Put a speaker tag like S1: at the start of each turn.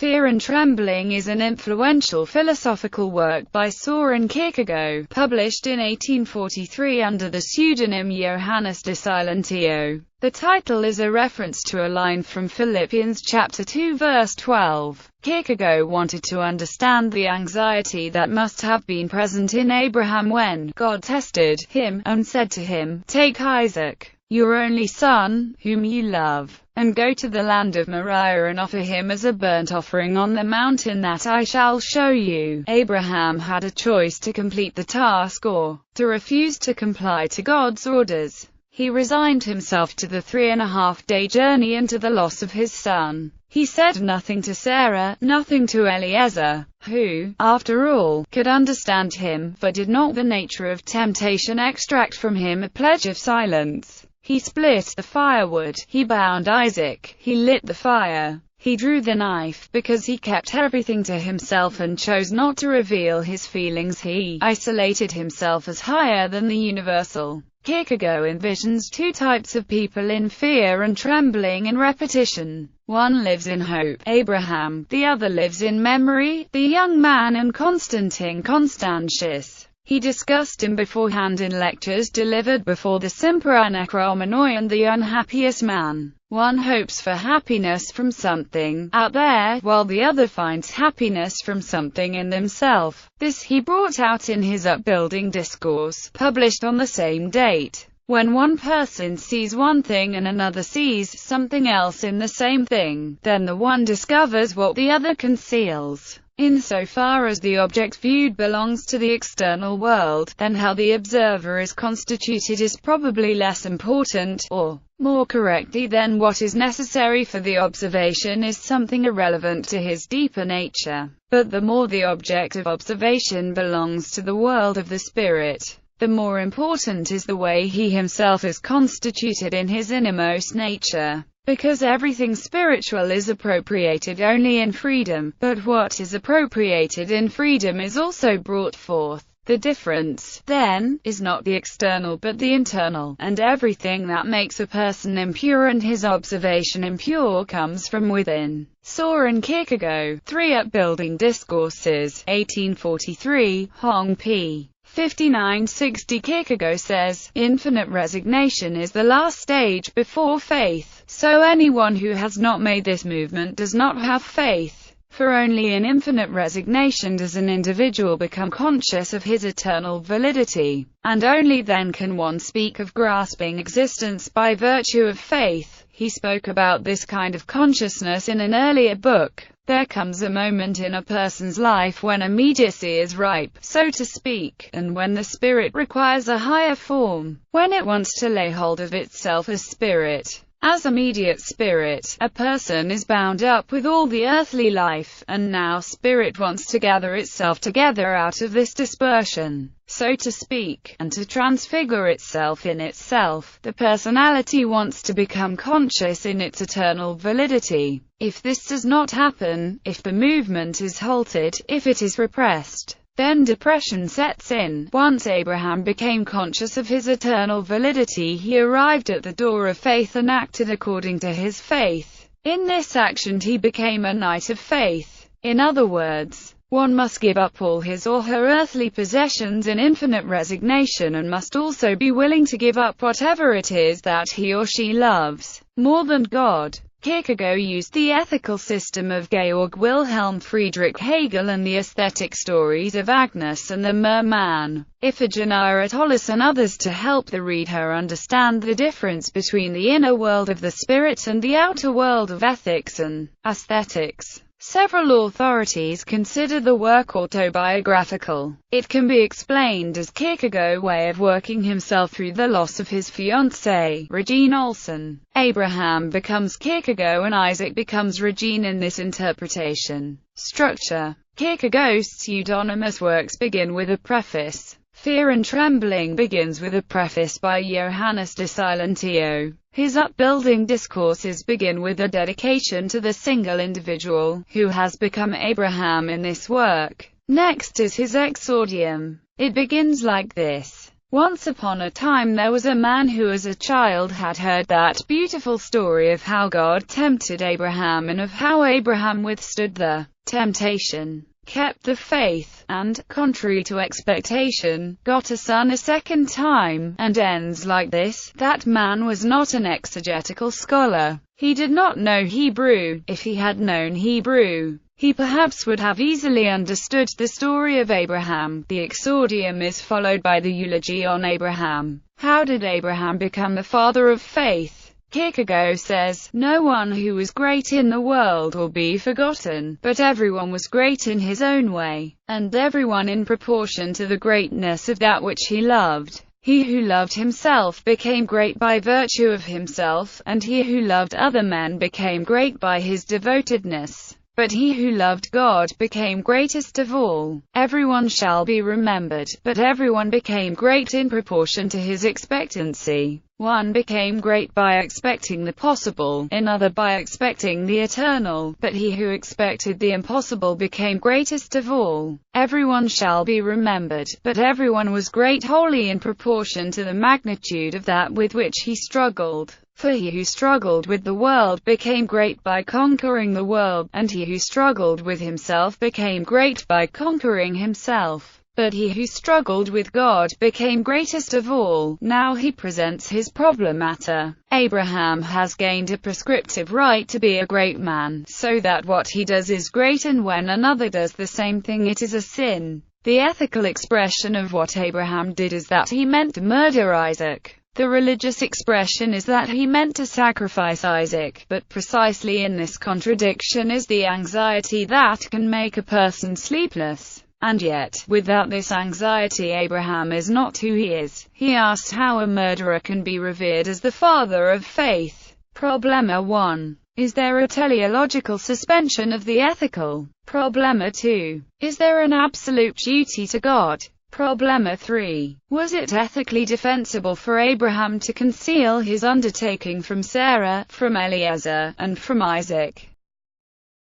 S1: Fear and Trembling is an influential philosophical work by Søren Kierkegaard, published in 1843 under the pseudonym Johannes de Silentio. The title is a reference to a line from Philippians chapter 2 verse 12. Kierkegaard wanted to understand the anxiety that must have been present in Abraham when God tested him, and said to him, "Take Isaac, your only son, whom you love, and go to the land of Moriah and offer him as a burnt offering on the mountain that I shall show you." Abraham had a choice to complete the task or to refuse to comply to God's orders. He resigned himself to the 3.5-day journey and to the loss of his son. He said nothing to Sarah, nothing to Eliezer, who, after all, could understand him, for did not the nature of temptation extract from him a pledge of silence? He split the firewood, he bound Isaac, he lit the fire, he drew the knife, because he kept everything to himself and chose not to reveal his feelings. He isolated himself as higher than the universal. Kierkegaard envisions two types of people in Fear and Trembling in repetition. One lives in hope, Abraham; the other lives in memory, the young man and Constantine Constantius. He discussed him beforehand in lectures delivered before the Simperanecromenoi and the unhappiest man. One hopes for happiness from something out there, while the other finds happiness from something in themselves. This he brought out in his Upbuilding Discourse, published on the same date. When one person sees one thing and another sees something else in the same thing, then the one discovers what the other conceals. Insofar as the object viewed belongs to the external world, then how the observer is constituted is probably less important, or, more correctly, then what is necessary for the observation is something irrelevant to his deeper nature. But the more the object of observation belongs to the world of the spirit, the more important is the way he himself is constituted in his innermost nature. Because everything spiritual is appropriated only in freedom, but what is appropriated in freedom is also brought forth. The difference, then, is not the external but the internal, and everything that makes a person impure and his observation impure comes from within. Søren Kierkegaard, 3 Upbuilding Discourses, 1843, Hong p. 5960. Kierkegaard says, "Infinite resignation is the last stage before faith, so anyone who has not made this movement does not have faith, for only in infinite resignation does an individual become conscious of his eternal validity, and only then can one speak of grasping existence by virtue of faith." He spoke about this kind of consciousness in an earlier book. There comes a moment in a person's life when immediacy is ripe, so to speak, and when the spirit requires a higher form, when it wants to lay hold of itself as spirit. As immediate spirit, a person is bound up with all the earthly life, and now spirit wants to gather itself together out of this dispersion, so to speak, and to transfigure itself in itself. The personality wants to become conscious in its eternal validity. If this does not happen, if the movement is halted, if it is repressed, then depression sets in. Once Abraham became conscious of his eternal validity, he arrived at the door of faith and acted according to his faith. In this action he became a knight of faith. In other words, one must give up all his or her earthly possessions in infinite resignation and must also be willing to give up whatever it is that he or she loves more than God. Kierkegaard used the ethical system of Georg Wilhelm Friedrich Hegel and the aesthetic stories of Agnes and the Merman, Iphigenia at Aulis and others to help the reader understand the difference between the inner world of the spirit and the outer world of ethics and aesthetics. Several authorities consider the work autobiographical. It can be explained as Kierkegaard's way of working himself through the loss of his fiancée, Regine Olsen. Abraham becomes Kierkegaard and Isaac becomes Regine in this interpretation. Structure. Kierkegaard's pseudonymous works begin with a preface. Fear and Trembling begins with a preface by Johannes de Silentio. His Upbuilding Discourses begin with a dedication to the single individual, who has become Abraham in this work. Next is his exordium. It begins like this. Once upon a time there was a man who as a child had heard that beautiful story of how God tempted Abraham and of how Abraham withstood the temptation, kept the faith, and, contrary to expectation, got a son a second time, and ends like this. That man was not an exegetical scholar. He did not know Hebrew. If he had known Hebrew, he perhaps would have easily understood the story of Abraham. The exordium is followed by the eulogy on Abraham. How did Abraham become the father of faith? Kierkegaard says, "No one who was great in the world will be forgotten, but everyone was great in his own way, and everyone in proportion to the greatness of that which he loved. He who loved himself became great by virtue of himself, and he who loved other men became great by his devotedness. But he who loved God became greatest of all. Everyone shall be remembered, but everyone became great in proportion to his expectancy. One became great by expecting the possible, another by expecting the eternal, but he who expected the impossible became greatest of all. Everyone shall be remembered, but everyone was great wholly in proportion to the magnitude of that with which he struggled. For he who struggled with the world became great by conquering the world, and he who struggled with himself became great by conquering himself. But he who struggled with God became greatest of all." Now he presents his problemata. Abraham has gained a prescriptive right to be a great man, so that what he does is great, and when another does the same thing it is a sin. The ethical expression of what Abraham did is that he meant to murder Isaac. The religious expression is that he meant to sacrifice Isaac, but precisely in this contradiction is the anxiety that can make a person sleepless. And yet, without this anxiety Abraham is not who he is. He asks how a murderer can be revered as the father of faith. Problema 1. Is there a teleological suspension of the ethical? Problema 2. Is there an absolute duty to God? Problema 3. Was it ethically defensible for Abraham to conceal his undertaking from Sarah, from Eliezer, and from Isaac?